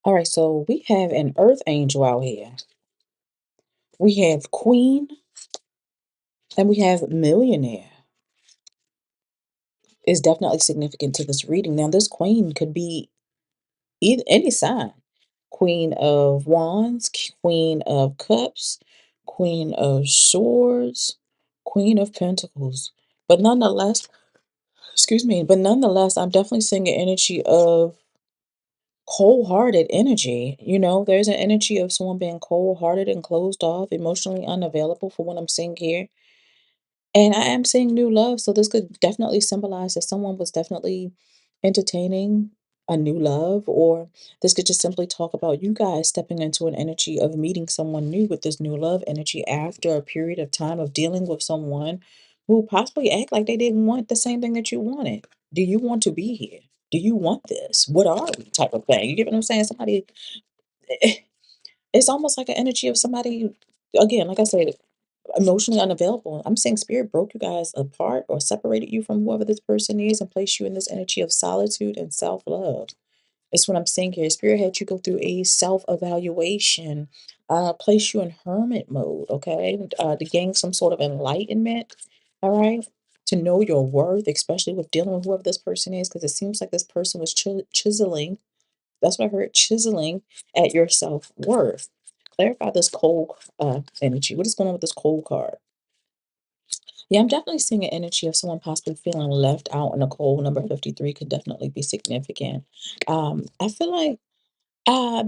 All right, so we have an earth angel out here. We have queen and we have millionaire. Is definitely significant to this reading. Now, this queen could be either any sign. Queen of wands, queen of cups, queen of swords, queen of pentacles. But nonetheless, excuse me, but nonetheless, I'm definitely seeing an energy of cold-hearted energy. There's an energy of someone being cold-hearted and closed off, emotionally unavailable for what I'm seeing here. And I am seeing new love, so this could definitely symbolize that someone was definitely entertaining a new love, or this could just simply talk about you guys stepping into an energy of meeting someone new with this new love energy after a period of time of dealing with someone who possibly act like they didn't want the same thing that you wanted. Do you want to be here? Do you want this? What are we? Type of thing. You get what I'm saying? Somebody, it's almost like an energy of somebody, again, like I said, emotionally unavailable. I'm saying spirit broke you guys apart or separated you from whoever this person is and placed you in this energy of solitude and self-love. It's what I'm saying here. Spirit had you go through a self-evaluation, place you in hermit mode, okay? To gain some sort of enlightenment, all right? To know your worth, especially with dealing with whoever this person is, because it seems like this person was chiseling. That's what I heard, chiseling at your self-worth. Clarify this cold energy. What is going on with this cold card? Yeah, I'm definitely seeing an energy of someone possibly feeling left out in the cold. Number 53 could definitely be significant. I feel like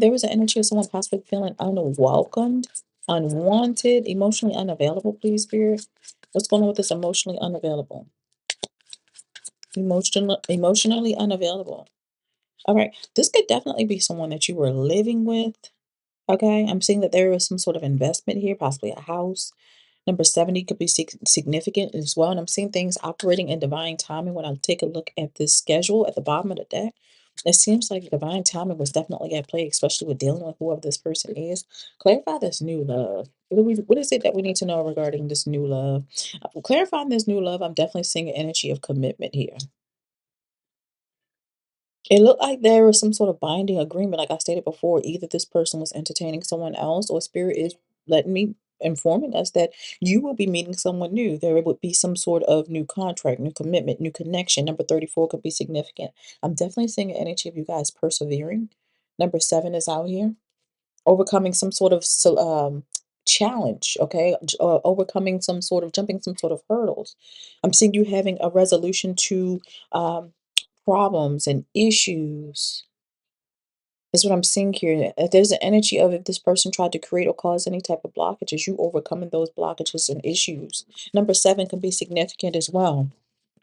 there was an energy of someone possibly feeling unwelcomed, unwanted, emotionally unavailable, please, Spirit. What's going on with this emotionally unavailable? Emotionally unavailable. All right. This could definitely be someone that you were living with. Okay. I'm seeing that there is some sort of investment here, possibly a house. Number 70 could be significant as well. And I'm seeing things operating in divine timing when I take a look at this schedule at the bottom of the deck. It seems like divine timing was definitely at play, especially with dealing with whoever this person is. Clarify this new love. What is it that we need to know regarding this new love? Clarifying this new love, I'm definitely seeing an energy of commitment here. It looked like there was some sort of binding agreement, like I stated before. Either this person was entertaining someone else, or spirit is letting me informing us that you will be meeting someone new. There would be some sort of new contract, new commitment, new connection. Number 34 could be significant. I'm definitely seeing an energy of you guys persevering. Number 7 is out here. Overcoming some sort of challenge, okay? Overcoming some sort of jumping some sort of hurdles. I'm seeing you having a resolution to um, problems and issues. Is what I'm seeing here. If there's an energy of if this person tried to create or cause any type of blockages, you overcoming those blockages and issues. Number 7 can be significant as well.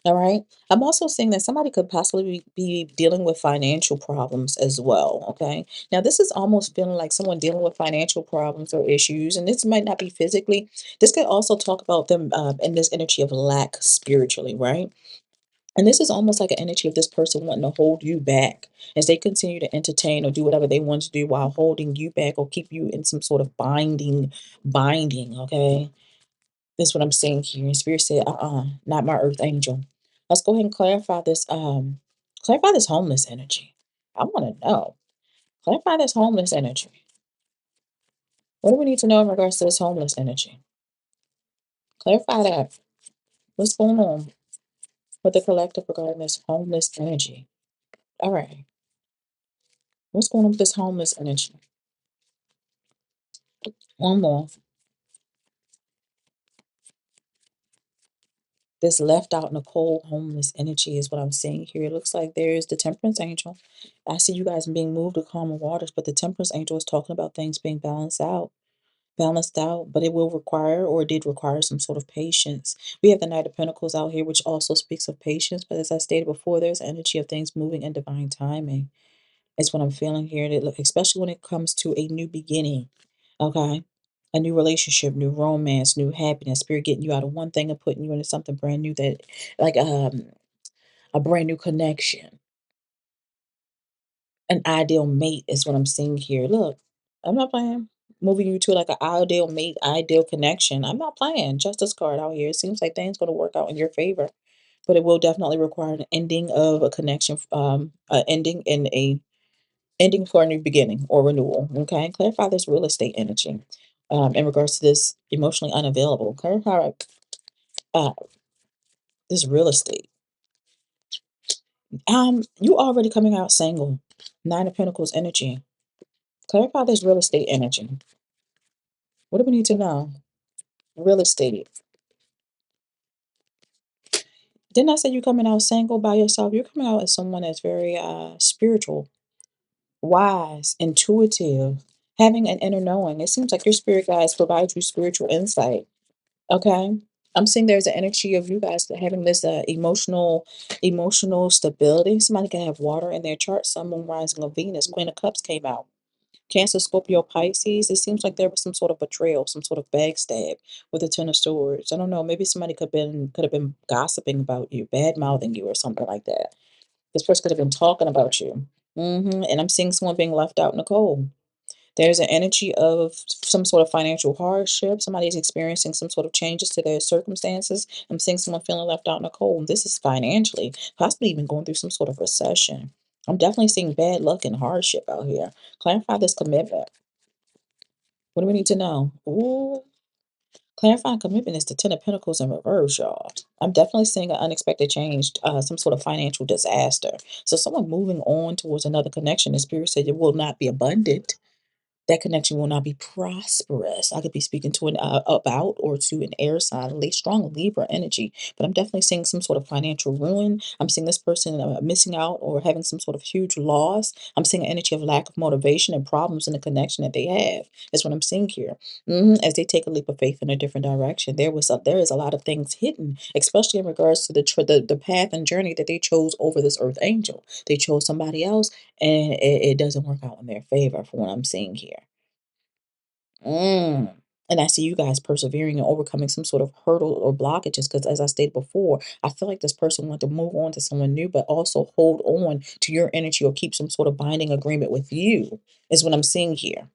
All right. I'm also seeing that somebody could possibly be dealing with financial problems as well. Okay. Now, this is almost feeling like someone dealing with financial problems or issues, and this might not be physically. This could also talk about them in this energy of lack spiritually, right? And this is almost like an energy of this person wanting to hold you back as they continue to entertain or do whatever they want to do while holding you back or keep you in some sort of binding. Okay. That's what I'm saying here. And Spirit said, not my earth angel. Let's go ahead and clarify this homeless energy. I want to know. Clarify this homeless energy. What do we need to know in regards to this homeless energy? Clarify that. What's going on with the collective regarding this homeless energy? All right. What's going on with this homeless energy? One more. This left out in the cold, homeless energy is what I'm seeing here. It looks like there's the temperance angel. I see you guys being moved to calmer waters, but the temperance angel is talking about things being balanced out, but it will require or it did require some sort of patience. We have the Knight of Pentacles out here, which also speaks of patience, but as I stated before, there's energy of things moving in divine timing. Is what I'm feeling here. And especially when it comes to a new beginning, okay? A new relationship, new romance, new happiness, spirit getting you out of one thing and putting you into something brand new that like a brand new connection. An ideal mate is what I'm seeing here. Look, I'm not playing. Moving you to like an ideal mate, ideal connection. I'm not playing. Justice card out here. It seems like things gonna work out in your favor, but it will definitely require an ending of a connection, ending in a ending for a new beginning or renewal. Okay, clarify this real estate energy in regards to this emotionally unavailable. Clarify uh, this real estate. You already coming out single. Nine of Pentacles energy. Clarify this real estate energy. What do we need to know? Real estate. Didn't I say you're coming out single by yourself? You're coming out as someone that's very spiritual, wise, intuitive, having an inner knowing. It seems like your spirit guides provide you spiritual insight. Okay. I'm seeing there's an energy of you guys having this emotional stability. Somebody can have water in their chart, sun, moon, rising of Venus. Queen of Cups came out. Cancer, Scorpio, Pisces. It seems like there was some sort of betrayal, some sort of backstab with the Ten of Swords. I don't know. Maybe somebody could have been gossiping about you, bad mouthing you, or something like that. This person could have been talking about you. And I'm seeing someone being left out in the cold. There's an energy of some sort of financial hardship. Somebody's experiencing some sort of changes to their circumstances. I'm seeing someone feeling left out in the cold. This is financially, possibly even going through some sort of recession. I'm definitely seeing bad luck and hardship out here. Clarify this commitment. What do we need to know? Ooh, clarifying commitment is the Ten of Pentacles in reverse, y'all. I'm definitely seeing an unexpected change, some sort of financial disaster. So someone moving on towards another connection, the spirit said it will not be abundant. That connection will not be prosperous. I could be speaking to an about or to an air sign, strong Libra energy, but I'm definitely seeing some sort of financial ruin. I'm seeing this person missing out or having some sort of huge loss. I'm seeing an energy of lack of motivation and problems in the connection that they have. That's what I'm seeing here. As they take a leap of faith in a different direction, there is a lot of things hidden, especially in regards to the path and journey that they chose over this earth angel. They chose somebody else, and it doesn't work out in their favor, for what I'm seeing here. Mm. And I see you guys persevering and overcoming some sort of hurdle or blockages. Because as I stated before, I feel like this person wanted to move on to someone new, but also hold on to your energy or keep some sort of binding agreement with you, is what I'm seeing here.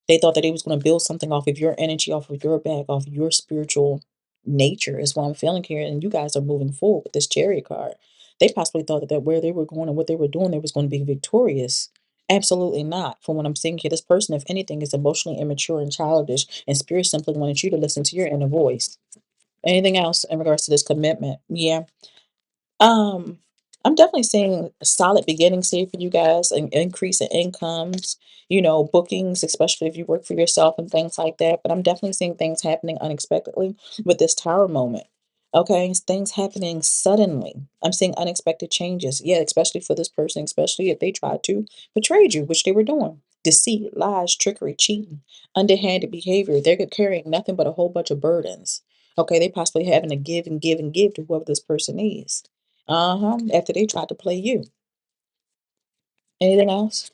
They thought that they was going to build something off of your energy, off of your back, off of your spiritual nature, is what I'm feeling here. And you guys are moving forward with this Chariot card. They possibly thought that where they were going and what they were doing, they was going to be victorious. Absolutely not. From what I'm seeing here, this person, if anything, is emotionally immature and childish, and spirit simply wanted you to listen to your inner voice. Anything else in regards to this commitment? Yeah. Um, I'm definitely seeing solid beginnings here for you guys, an increase in incomes, bookings, especially if you work for yourself and things like that. But I'm definitely seeing things happening unexpectedly with this tower moment. Okay, things happening suddenly. I'm seeing unexpected changes. Yeah, especially for this person, especially if they tried to betray you, which they were doing. Deceit, lies, trickery, cheating, underhanded behavior. They're carrying nothing but a whole bunch of burdens. Okay, they possibly having to give and give and give to whoever this person is. After they tried to play you. Anything else?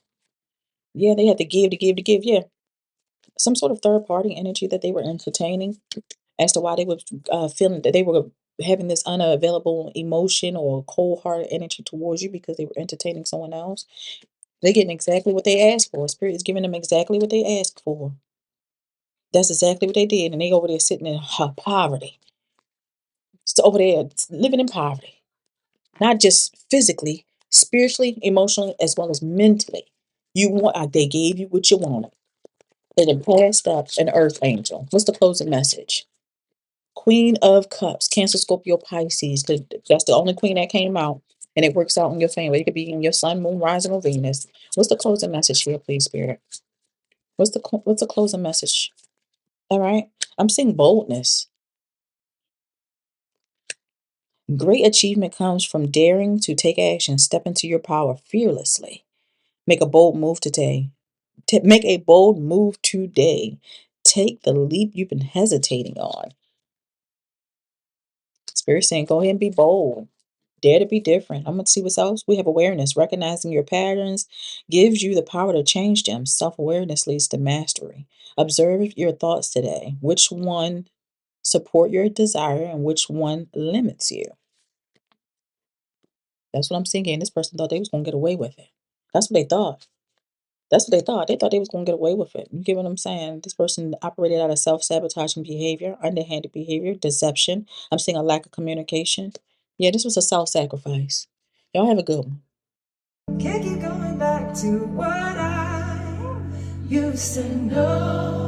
Yeah, they had to give, to give, to give. Yeah. Some sort of third party energy that they were entertaining as to why they were feeling that they were having this unavailable emotion or cold hearted energy towards you because they were entertaining someone else. They're getting exactly what they asked for. Spirit is giving them exactly what they asked for. That's exactly what they did. And they over there sitting in poverty. So over there living in poverty. Not just physically, spiritually, emotionally, as well as mentally. They gave you what you wanted. They done passed up an earth angel. What's the closing message? Queen of Cups, Cancer, Scorpio, Pisces. That's the only queen that came out, and it works out in your favor. It could be in your sun, moon, rising, or Venus. What's the closing message here, please, Spirit? What's the closing message? All right, I'm seeing boldness. Great achievement comes from daring to take action, step into your power fearlessly. Make a bold move today. Make a bold move today. Take the leap you've been hesitating on. Spirit saying, go ahead and be bold. Dare to be different. I'm going to see what's else. We have awareness. Recognizing your patterns gives you the power to change them. Self awareness leads to mastery. Observe your thoughts today. Which one support your desire and which one limits you? That's what I'm thinking. This person thought they was going to get away with it. That's what they thought. That's what they thought. They thought they was gonna get away with it. You get what I'm saying? This person operated out of self-sabotaging behavior, underhanded behavior, deception. I'm seeing a lack of communication. Yeah, this was a self-sacrifice. Y'all have a good one. Can't keep going back to what I used to know.